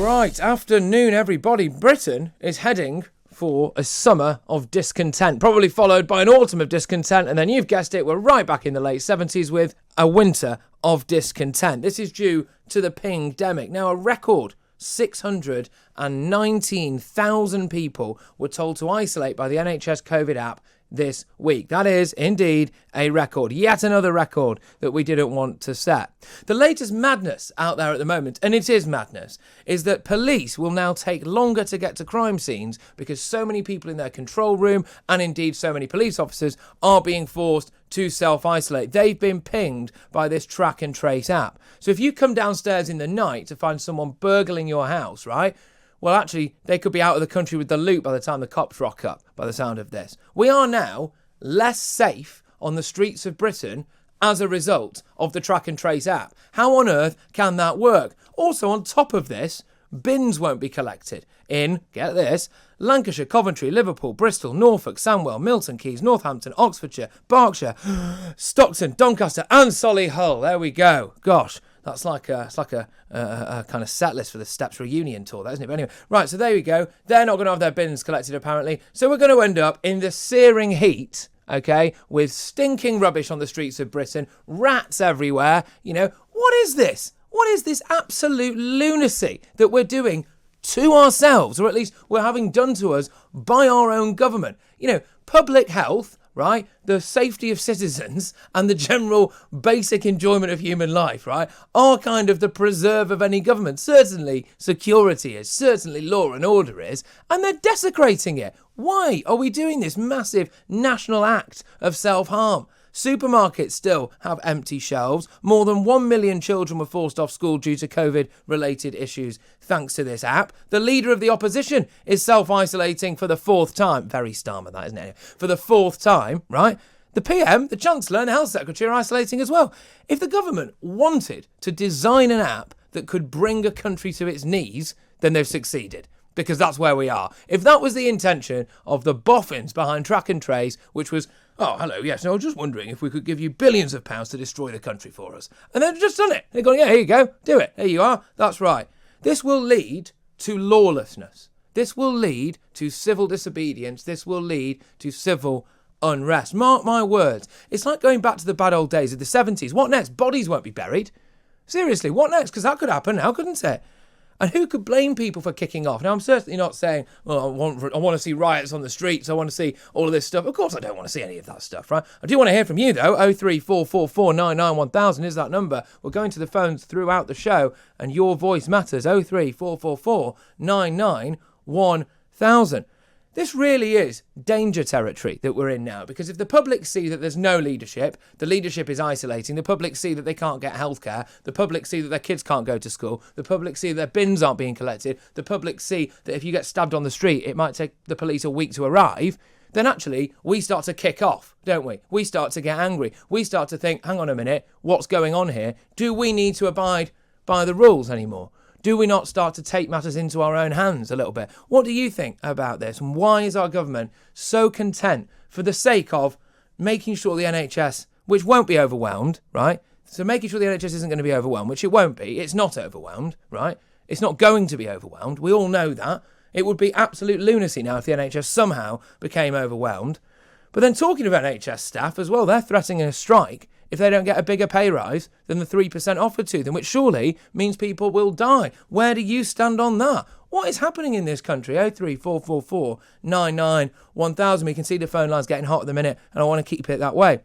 Right, afternoon everybody. Britain is heading for a summer of discontent, probably followed by an autumn of discontent, and then you've guessed it, we're right back in the late 70s with a winter of discontent. This is due to the ping-demic. Now, a record 619,000 people were told to isolate by the NHS COVID app this week. That is indeed a record, yet another record that we didn't want to set. The latest madness out there at the moment, and it is madness, is that police will now take longer to get to crime scenes because so many people in their control room, and indeed so many police officers, are being forced to self-isolate. They've been pinged by this track and trace app. So if you come downstairs in the night to find someone burgling your house, right? Well, actually, they could be out of the country with the loot by the time the cops rock up, by the sound of this. We are now less safe on the streets of Britain as a result of the track and trace app. How on earth can that work? Also, on top of this, bins won't be collected in, get this, Lancashire, Coventry, Liverpool, Bristol, Norfolk, Sandwell, Milton Keynes, Northampton, Oxfordshire, Berkshire, Stockton, Doncaster and Solihull. There we go. Gosh. That's like a kind of set list for the Steps Reunion tour, that isn't it? But anyway, right, so there we go. They're not going to have their bins collected, apparently. So we're going to end up in the searing heat, okay, with stinking rubbish on the streets of Britain, rats everywhere. You know, what is this? What is this absolute lunacy that we're doing to ourselves, or at least we're having done to us by our own government? You know, public health, right? The safety of citizens and the general basic enjoyment of human life, right, are kind of the preserve of any government. Certainly security is, certainly law and order is, and they're desecrating it. Why are we doing this massive national act of self-harm? Supermarkets still have empty shelves. More than 1 million children were forced off school due to COVID-related issues thanks to this app. The leader of the opposition is self-isolating for the fourth time. Very Starmer, that, isn't it? For the fourth time, right? The PM, the Chancellor and the Health Secretary are isolating as well. If the government wanted to design an app that could bring a country to its knees, then they've succeeded. Because that's where we are. If that was the intention of the boffins behind Track and Trace, which was, oh, hello, yes, no, I was just wondering if we could give you billions of pounds to destroy the country for us. And they've just done it. They've gone, yeah, here you go, do it. There you are. That's right. This will lead to lawlessness. This will lead to civil disobedience. This will lead to civil unrest. Mark my words. It's like going back to the bad old days of the 70s. What next? Bodies won't be buried. Seriously, what next? Because that could happen now, couldn't it? And who could blame people for kicking off? Now, I'm certainly not saying, well, I want to see riots on the streets. I want to see all of this stuff. Of course, I don't want to see any of that stuff, right? I do want to hear from you, though. 03444991000 is that number. We're going to the phones throughout the show, and your voice matters. 03444991000. This really is danger territory that we're in now, because if the public see that there's no leadership, the leadership is isolating, the public see that they can't get healthcare, the public see that their kids can't go to school, the public see that their bins aren't being collected, the public see that if you get stabbed on the street, it might take the police a week to arrive, then actually we start to kick off, don't we? We start to get angry. We start to think, hang on a minute, what's going on here? Do we need to abide by the rules anymore? Do we not start to take matters into our own hands a little bit? What do you think about this? And why is our government so content for the sake of making sure the NHS, which won't be overwhelmed, right? So making sure the NHS isn't going to be overwhelmed, which it won't be. It's not overwhelmed, right? It's not going to be overwhelmed. We all know that. It would be absolute lunacy now if the NHS somehow became overwhelmed. But then talking about NHS staff as well, they're threatening a strike if they don't get a bigger pay rise than the 3% offered to them, which surely means people will die. Where do you stand on that? What is happening in this country? 03444991000. We can see the phone lines getting hot at the minute, and I want to keep it that way.